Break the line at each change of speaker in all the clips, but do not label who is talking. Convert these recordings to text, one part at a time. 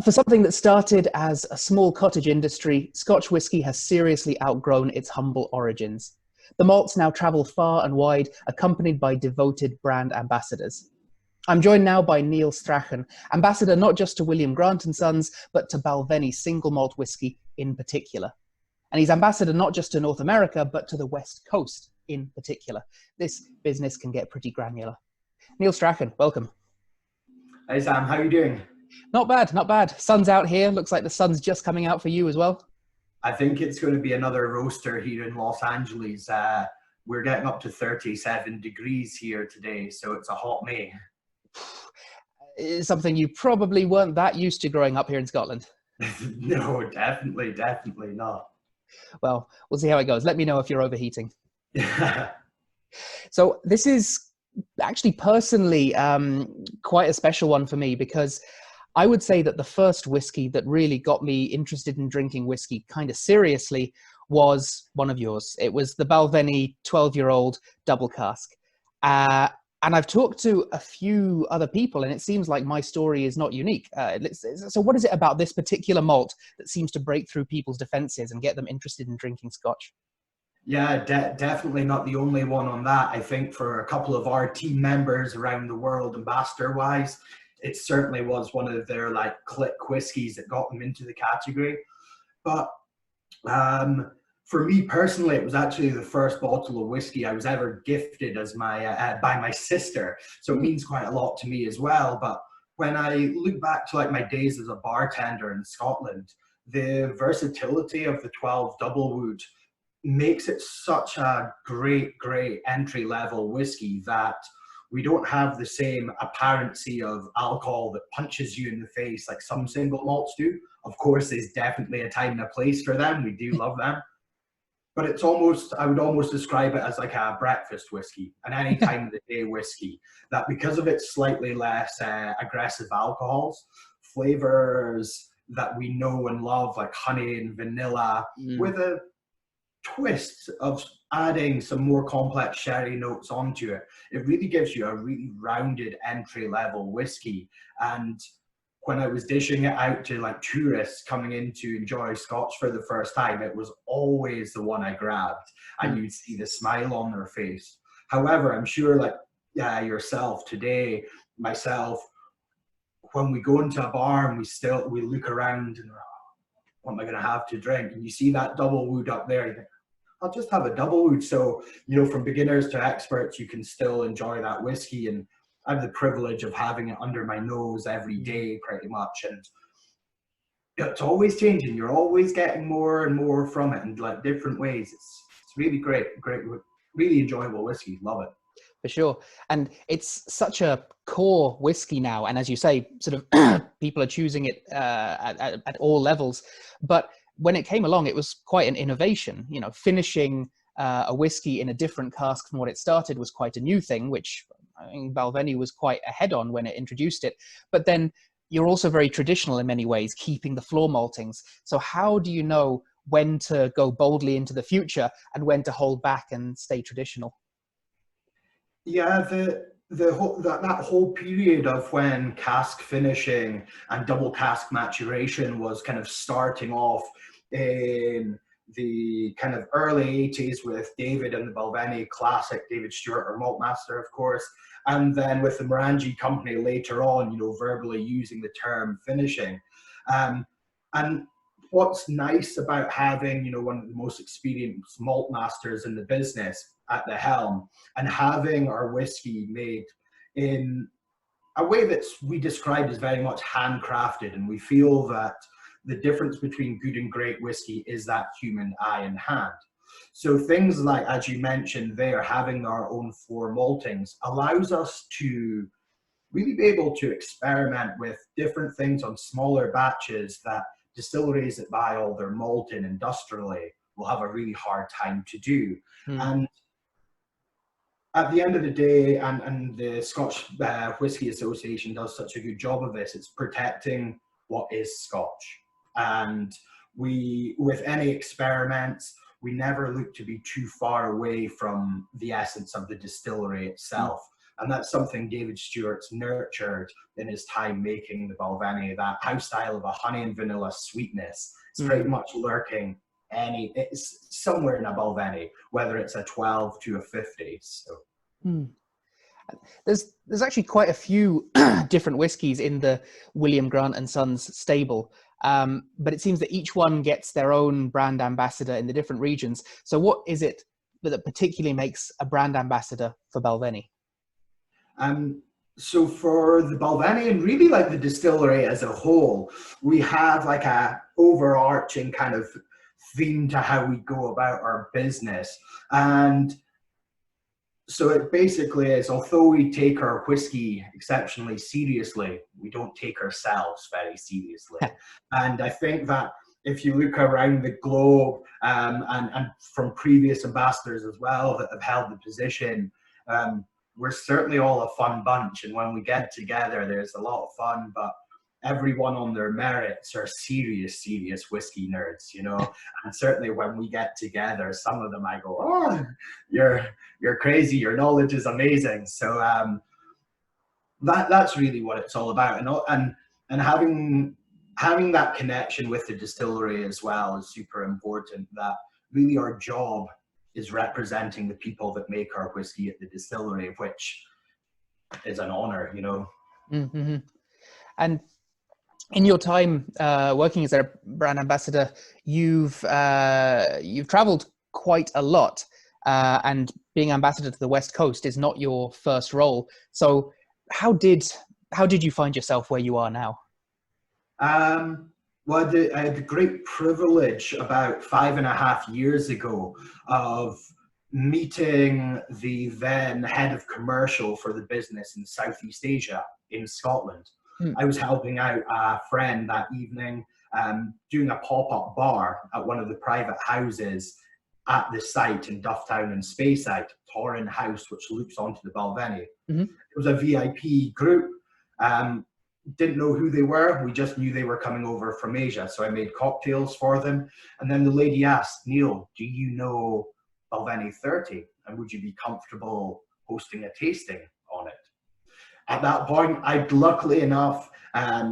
For something that started as a small cottage industry, Scotch whisky has seriously outgrown its humble origins. The malts now travel far and wide, accompanied by devoted brand ambassadors. I'm joined now by Neil Strachan, ambassador not just to William Grant and Sons, but to Balvenie single malt whisky in particular. And he's ambassador not just to North America, but to the West Coast in particular. This business can get pretty granular. Neil Strachan, welcome.
Hey Sam, how are you doing?
Not bad, not bad. Sun's out here. Looks like the sun's just coming out for you as well.
I think it's going to be another roaster here in Los Angeles. We're getting up to 37 degrees here today, so it's a hot May.
It's something you probably weren't that used to growing up here in Scotland.
No, definitely not.
Well, we'll see how it goes. Let me know if you're overheating.
Yeah.
So this is actually personally quite a special one for me, because I would say that the first whiskey that really got me interested in drinking whiskey kind of seriously was one of yours. It was the Balvenie 12-year-old double cask. And I've talked to a few other people, and it seems like my story is not unique. So what is it about this particular malt that seems to break through people's defenses and get them interested in drinking Scotch?
Yeah, definitely not the only one on that. I think for a couple of our team members around the world, ambassador-wise, it certainly was one of their like click whiskies that got them into the category. But for me personally, it was actually the first bottle of whiskey I was ever gifted as by my sister. So it means quite a lot to me as well. But when I look back to like my days as a bartender in Scotland, the versatility of the 12 double wood makes it such a great entry level whiskey that we don't have the same apparency of alcohol that punches you in the face like some single malts do. Of course, there's definitely a time and a place for them. We do love them. But it's almost, I would almost describe it as like a breakfast whiskey, an any time of the day whiskey, that because of its slightly less aggressive alcohols, flavors that we know and love, like honey and vanilla, with a twist of adding some more complex sherry notes onto it, it really gives you a really rounded entry level whiskey. And when I was dishing it out to like tourists coming in to enjoy Scotch for the first time, it was always the one I grabbed, and you'd see the smile on their face. However, I'm sure like yourself today, myself, when we go into a bar and we look around and what am I going to have to drink? And you see that double wood up there, you think, I'll just have a double wood. So, you know, from beginners to experts, you can still enjoy that whiskey. And I have the privilege of having it under my nose every day, pretty much. And it's always changing. You're always getting more and more from it in like different ways. It's really great, really enjoyable whiskey. Love it.
For sure. And it's such a core whiskey now. And as you say, sort of people are choosing it at all levels. But when it came along, it was quite an innovation. You know, finishing a whiskey in a different cask from what it started was quite a new thing, which I think Balvenie was quite ahead on when it introduced it. But then you're also very traditional in many ways, keeping the floor maltings. So how do you know when to go boldly into the future and when to hold back and stay traditional?
Yeah, that whole period of when cask finishing and double cask maturation was kind of starting off in the kind of early 80s with David and the Balvenie classic, David Stewart, our maltmaster, of course, and then with the Morangi company later on, you know, verbally using the term finishing. And what's nice about having, you know, one of the most experienced malt masters in the business at the helm and having our whiskey made in a way that we described as very much handcrafted, and we feel that the difference between good and great whiskey is that human eye and hand. So things like, as you mentioned there, having our own floor maltings allows us to really be able to experiment with different things on smaller batches that distilleries that buy all their malt in industrially will have a really hard time to do. And at the end of the day, and the Scotch Whisky Association does such a good job of this, it's protecting what is Scotch. And we, with any experiments, we never look to be too far away from the essence of the distillery itself. And that's something David Stewart's nurtured in his time making the Balvenie, that house style of a honey and vanilla sweetness. It's pretty much lurking it's somewhere in a Balvenie, whether it's a 12 to a 50. So.
There's actually quite a few different whiskies in the William Grant and Sons stable, but it seems that each one gets their own brand ambassador in the different regions. So what is it that particularly makes a brand ambassador for Balvenie?
So for the Balvenie and really like the distillery as a whole, we have like a overarching kind of theme to how we go about our business. And so it basically is, although we take our whiskey exceptionally seriously, we don't take ourselves very seriously. And I think that if you look around the globe, and from previous ambassadors as well that have held the position, we're certainly all a fun bunch. And when we get together, there's a lot of fun, but everyone on their merits are serious whiskey nerds, you know. And certainly when we get together, some of them I go, oh, you're crazy, your knowledge is amazing. So that's really what it's all about. And having that connection with the distillery as well is super important. That really our job is representing the people that make our whiskey at the distillery, which is an honor, you know.
Mm-hmm. And in your time working as a brand ambassador, you've traveled quite a lot, and being ambassador to the West Coast is not your first role. So how did you find yourself where you are now?
Well, I had the great privilege about 5.5 years ago of meeting the then head of commercial for the business in Southeast Asia in Scotland. I was helping out a friend that evening, doing a pop-up bar at one of the private houses at the site in Dufftown and Speyside, Torrin House, which looks onto the Balvenie. It was a VIP group. Didn't know who they were. We just knew they were coming over from Asia. So I made cocktails for them. And then the lady asked, Neil, do you know Balvenie 30? And would you be comfortable hosting a tasting on it? At that point, I'd luckily enough,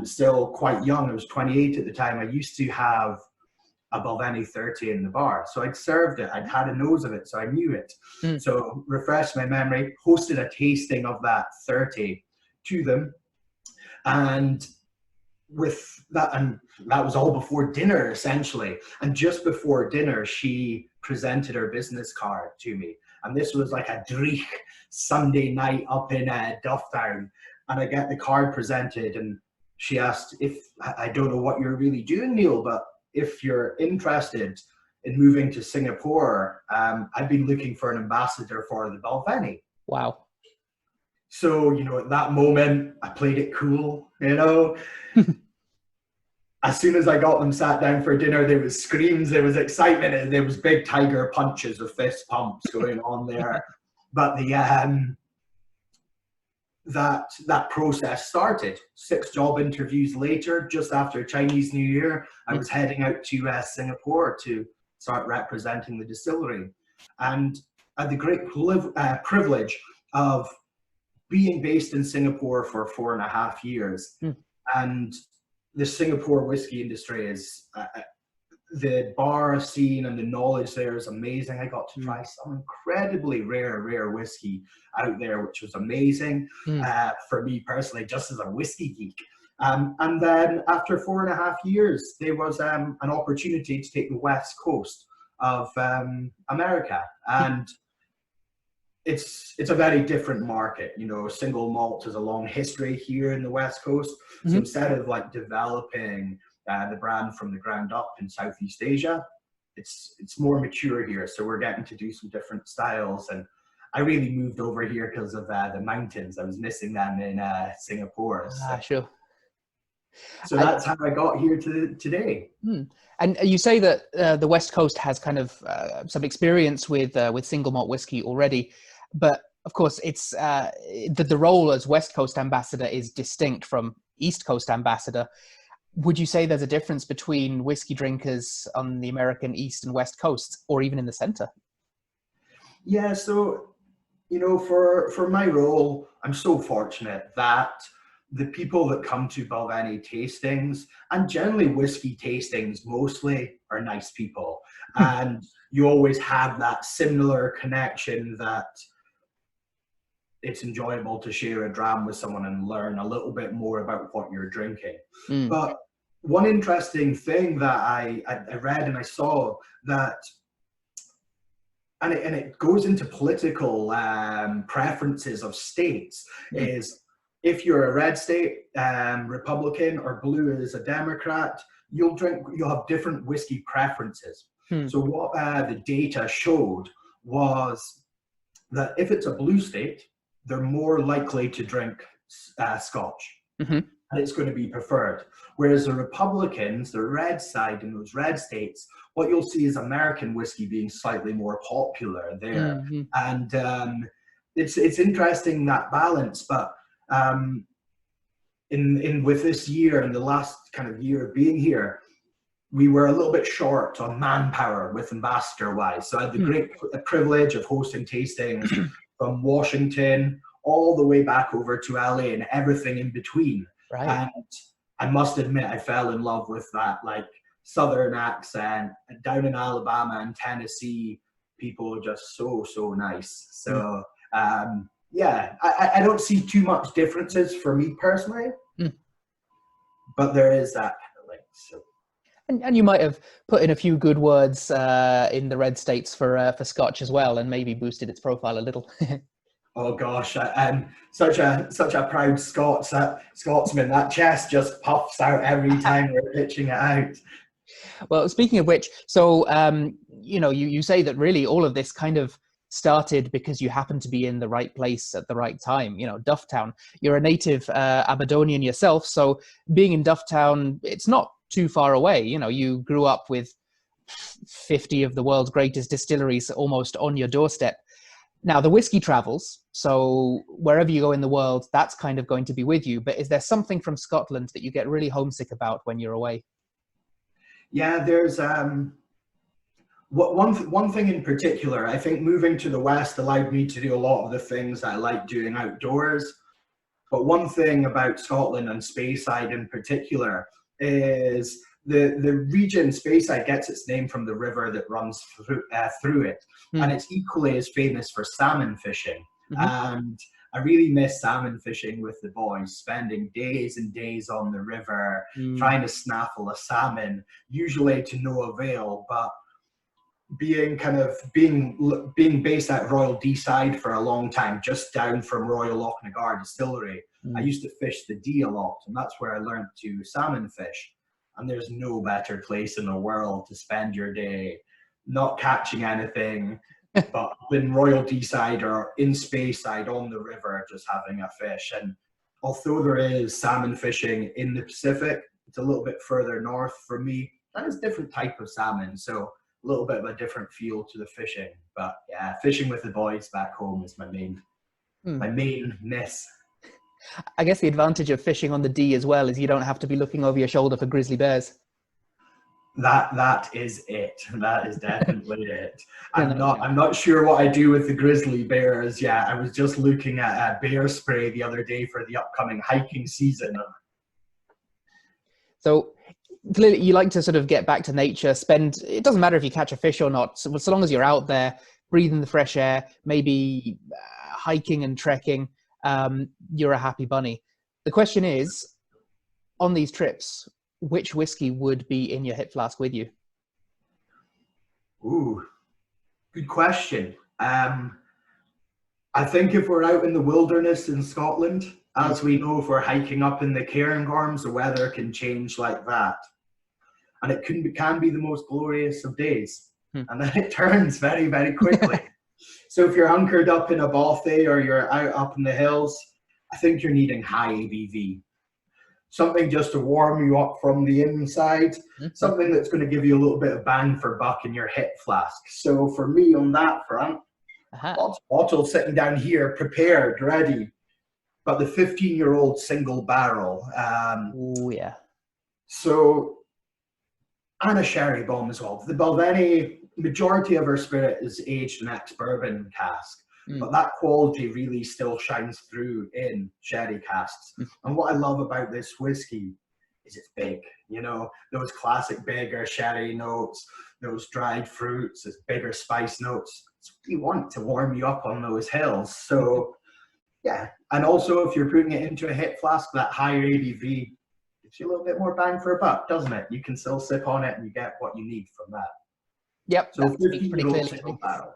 still quite young, I was 28 at the time, I used to have a Balvenie 30 in the bar. So I'd served it, I'd had a nose of it, so I knew it. So refreshed my memory, hosted a tasting of that 30 to them. And with that, and that was all before dinner, essentially. And just before dinner, she presented her business card to me. And this was like a dreich Sunday night up in Dufftown. And I get the card presented, and she asked if, I don't know what you're really doing, Neil, but if you're interested in moving to Singapore, I've been looking for an ambassador for the Balvenie.
Wow.
So, you know, at that moment, I played it cool, you know. As soon as I got them sat down for dinner, there was screams, there was excitement, and there was big tiger punches of fist pumps going on there. But that process started. 6 job interviews later, just after Chinese New Year, I was heading out to Singapore to start representing the distillery. And I had the great privilege of being based in Singapore for 4.5 years. And the Singapore whiskey industry is, the bar scene and the knowledge there is amazing. I got to try some incredibly rare whiskey out there, which was amazing for me personally, just as a whiskey geek. And then after 4.5 years, there was an opportunity to take the West Coast of America. And it's a very different market. You know, single malt has a long history here in the West Coast. So instead of like developing the brand from the ground up in Southeast Asia, it's more mature here. So we're getting to do some different styles. And I really moved over here because of the mountains. I was missing them in Singapore. So.
Sure.
So that's how I got here today.
And you say that the West Coast has kind of some experience with single malt whiskey already, but of course it's the role as West Coast ambassador is distinct from East Coast ambassador. Would you say there's a difference between whiskey drinkers on the American East and West Coasts, or even in the center?
Yeah, so You know, for my role, I'm so fortunate that the people that come to Balvenie tastings, and generally whiskey tastings mostly, are nice people. And you always have that similar connection that it's enjoyable to share a dram with someone and learn a little bit more about what you're drinking.
Mm.
But one interesting thing that I read and I saw that, and it goes into political preferences of states,
Mm.
is if you're a red state Republican or blue is a Democrat, you'll have different whiskey preferences.
Mm.
So what the data showed was that if it's a blue state, they're more likely to drink Scotch,
Mm-hmm.
and it's going to be preferred. Whereas the Republicans, the red side in those red states, what you'll see is American whiskey being slightly more popular there.
Mm-hmm.
And it's interesting, that balance. But in with this year and the last kind of year of being here, we were a little bit short on manpower with ambassador wise. So I had the great privilege of hosting tastings from Washington all the way back over to LA and everything in between.
Right.
And I must admit, I fell in love with that like Southern accent. Down in Alabama and Tennessee, people are just so nice. So yeah, I don't see too much differences for me personally, but there is that kind of link. So.
And you might have put in a few good words in the red states for Scotch as well, and maybe boosted its profile a little.
Oh gosh, I'm such a proud Scotsman. That chest just puffs out every time we're pitching it out.
Well, speaking of which, so you know, you say that really all of this kind of started because you happened to be in the right place at the right time. You know, Dufftown. You're a native Aberdonian yourself, so being in Dufftown, it's not too far away. You know, you grew up with 50 of the world's greatest distilleries almost on your doorstep. Now, the whiskey travels, so wherever you go in the world, that's kind of going to be with you. But is there something from Scotland that you get really homesick about when you're away?
Yeah, there's one thing in particular. I think moving to the West allowed me to do a lot of the things I like doing outdoors. But one thing about Scotland and Speyside in particular is the region Speyside gets its name from the river that runs through it, and it's equally as famous for salmon fishing. And I really miss salmon fishing with the boys, spending days and days on the river trying to snaffle a salmon, usually to no avail. But being based at Royal Deeside for a long time, just down from Royal Lochnagar Distillery, I used to fish the Dee a lot, and that's where I learned to salmon fish. And there's no better place in the world to spend your day not catching anything, but up in Royal Deeside or in Speyside on the river, just having a fish. And although there is salmon fishing in the Pacific, it's a little bit further north for me, and it's a different type of salmon. So a little bit of a different feel to the fishing. But yeah, fishing with the boys back home is my main miss.
I guess the advantage of fishing on the Dee as well is you don't have to be looking over your shoulder for grizzly bears.
That is it. That is definitely it. I'm not sure what I do with the grizzly bears. Yeah, I was just looking at bear spray the other day for the upcoming hiking season.
So clearly you like to sort of get back to nature, it doesn't matter if you catch a fish or not, so long as you're out there breathing the fresh air, maybe hiking and trekking, you're a happy bunny. The question is, on these trips, which whiskey would be in your hip flask with you?
Ooh, good question. I think if we're out in the wilderness in Scotland, as we know, if we're hiking up in the Cairngorms, the weather can change like that. And it can be the most glorious of days. And then it turns very, very quickly. So if you're hunkered up in a bothy or you're out up in the hills, I think you're needing high ABV. Something just to warm you up from the inside, something that's going to give you a little bit of bang for buck in your hip flask. So for me on that front, bottle sitting down here, prepared, ready. But the 15-year-old single barrel.
Oh yeah.
So, and a sherry bomb as well. The Balvenie, majority of our spirit is aged in ex-bourbon cask. but that quality really still shines through in sherry casks. And what I love about this whiskey is it's big, you know, those classic bigger sherry notes, those dried fruits, those bigger spice notes. It's what you want to warm you up on those hills. So yeah, and also if you're putting it into a hip flask, that higher ABV gives you a little bit more bang for a buck, doesn't it? You can still sip on it and you get what you need from that.
Yep,
So
that speaks pretty clearly.
single barrel.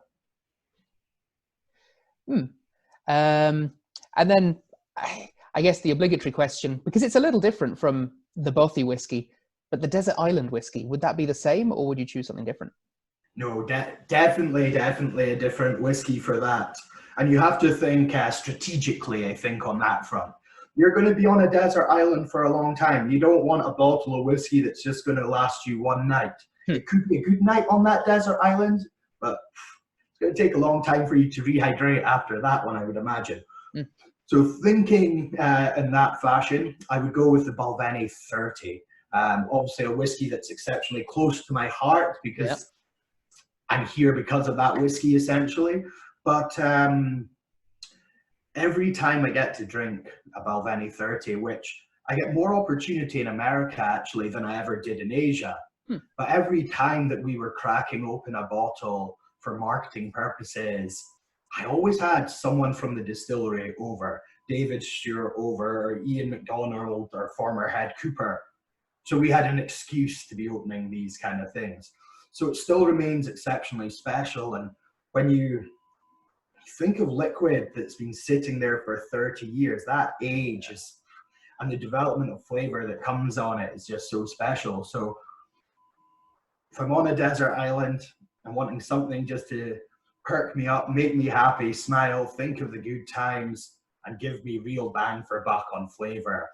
And then I guess the obligatory question, because it's a little different from the Bothy whiskey, but the Desert Island whiskey, would that be the same, or would you choose something different?
No, definitely a different whiskey for that. And you have to think strategically, I think, on that front. You're going to be on a desert island for a long time. You don't want a bottle of whiskey that's just going to last you one night. It could be a good night on that desert island, but it's going to take a long time for you to rehydrate after that one, I would imagine. So thinking in that fashion, I would go with the Balvenie 30. Obviously a whiskey that's exceptionally close to my heart because I'm here because of that whiskey essentially. But every time I get to drink a Balvenie 30, which I get more opportunity in America actually than I ever did in Asia. But every time that we were cracking open a bottle for marketing purposes, I always had someone from the distillery over, David Stewart over, or Ian McDonald, our former head cooper. So we had an excuse to be opening these kind of things. So it still remains exceptionally special. And when you think of liquid that's been sitting there for 30 years, that age is, and the development of flavor that comes on it is just so special. So if I'm on a desert island and wanting something just to perk me up, make me happy, smile, think of the good times, and give me real bang for buck on flavor.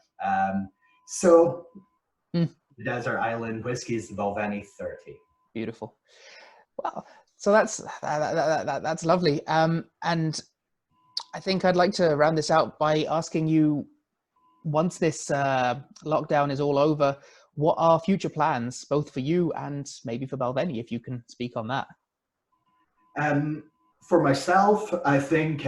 The desert island whiskey is the Balvenie 30.
Beautiful. Well, so that's lovely. And I think I'd like to round this out by asking you, once this lockdown is all over, what are future plans, both for you and maybe for Balvenie, if you can speak on that?
For myself, I think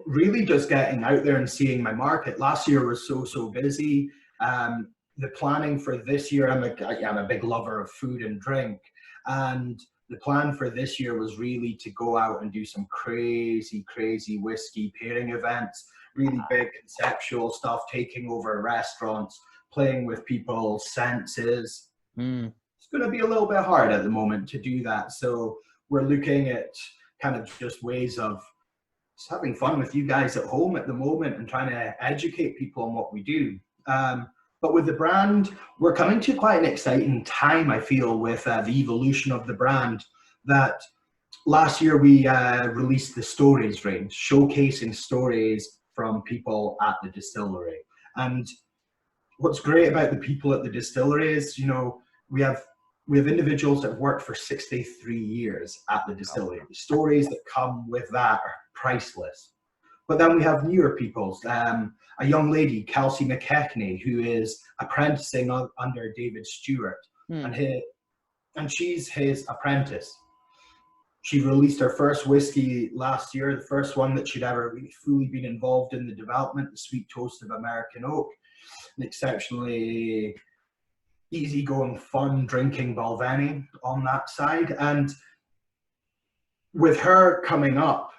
really just getting out there and seeing my market. Last year was so busy. The planning for this year, I'm a big lover of food and drink, and the plan for this year was really to go out and do some crazy whiskey pairing events, really big conceptual stuff, taking over restaurants, playing with people's senses. It's going to be a little bit hard at the moment to do that. So we're looking at kind of just ways of just having fun with you guys at home at the moment and trying to educate people on what we do. But with the brand, we're coming to quite an exciting time, I feel, with the evolution of the brand. That last year we released the Stories range, showcasing stories from people at the distillery. And what's great about the people at the distillery is, you know, we have individuals that have worked for 63 years at the distillery. The stories that come with that are priceless. But then we have newer people. A young lady, Kelsey McKechnie, who is apprenticing under David Stewart, and she's his apprentice. She released her first whiskey last year, the first one that she'd ever really fully been involved in the development, the Sweet Toast of American Oak, an exceptionally easygoing, fun drinking Balvenie on that side. And with her coming up,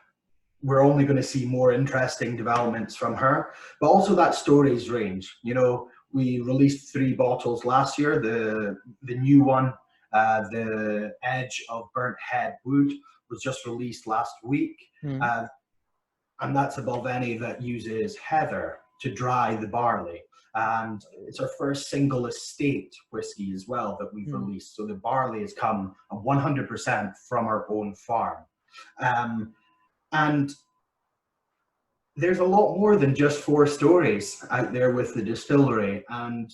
we're only going to see more interesting developments from her, but also that Stories range. You know, we released 3 bottles last year. The new one, the Edge of Burnt Head Wood, was just released last week. And that's a Balvenie that uses heather to dry the barley. And it's our first single estate whiskey as well that we've released. So the barley has come 100% from our own farm. And there's a lot more than just 4 stories out there with the distillery. And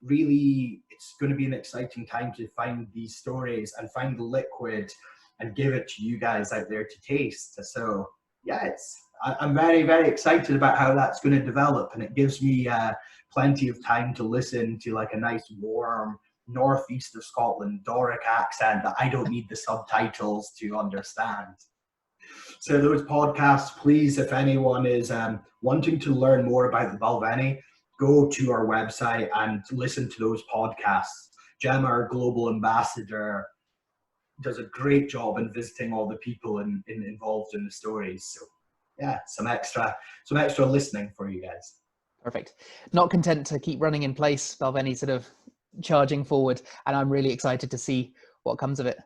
really, it's going to be an exciting time to find these stories and find the liquid and give it to you guys out there to taste. So yeah, I'm very excited about how that's going to develop, and it gives me plenty of time to listen to like a nice warm northeast of Scotland Doric accent that I don't need the subtitles to understand. So those podcasts, please, if anyone is wanting to learn more about the Balvenie, go to our website and listen to those podcasts. Gemma, our global ambassador, does a great job in visiting all the people involved in the stories. So yeah, some extra listening for you guys.
Perfect. Not content to keep running in place, Balvenie sort of charging forward, and I'm really excited to see what comes of it.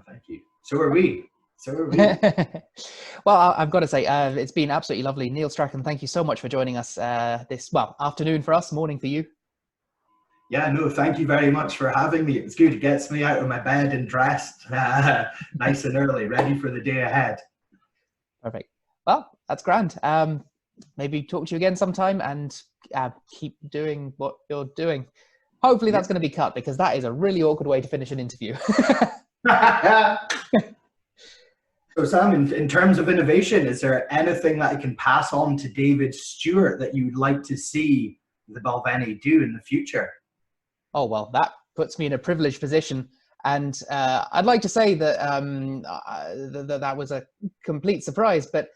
Thank you. So are we.
Well, I've got to say, it's been absolutely lovely. Neil Strachan, thank you so much for joining us this afternoon for us, morning for you.
Yeah, no, thank you very much for having me. It's good. It gets me out of my bed and dressed nice and early, ready for the day ahead.
Perfect. Well, that's grand. Maybe talk to you again sometime and keep doing what you're doing. Hopefully that's going to be cut, because that is a really awkward way to finish an interview.
So Sam, in terms of innovation, is there anything that I can pass on to David Stewart that you'd like to see the Balvenie do in the future?
Oh, well, that puts me in a privileged position. And I'd like to say that that was a complete surprise. But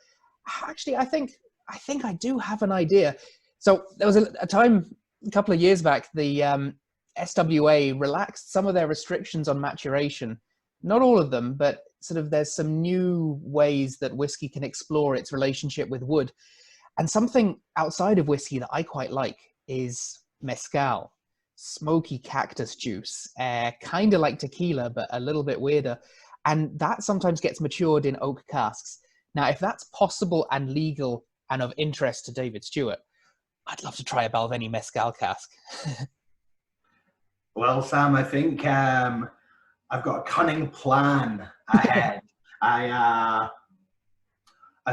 actually, I think I do have an idea. So there was a time a couple of years back, the SWA relaxed some of their restrictions on maturation. Not all of them, but sort of there's some new ways that whiskey can explore its relationship with wood. And something outside of whiskey that I quite like is mezcal. Smoky cactus juice, kind of like tequila, but a little bit weirder. And that sometimes gets matured in oak casks. Now, if that's possible and legal and of interest to David Stewart, I'd love to try a Balvenie mezcal cask.
Well, Sam, I think I've got a cunning plan ahead. I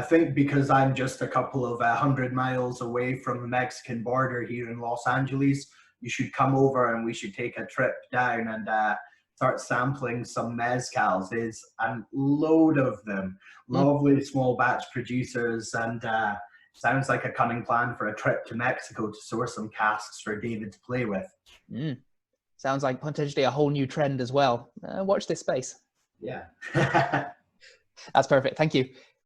think because I'm just a couple of 100 miles away from the Mexican border here in Los Angeles, you should come over and we should take a trip down and start sampling some mezcals. There's a load of them, lovely small batch producers, and sounds like a cunning plan for a trip to Mexico to source some casks for David to play with.
Sounds like potentially a whole new trend as well. Watch this space.
Yeah.
That's perfect. Thank you.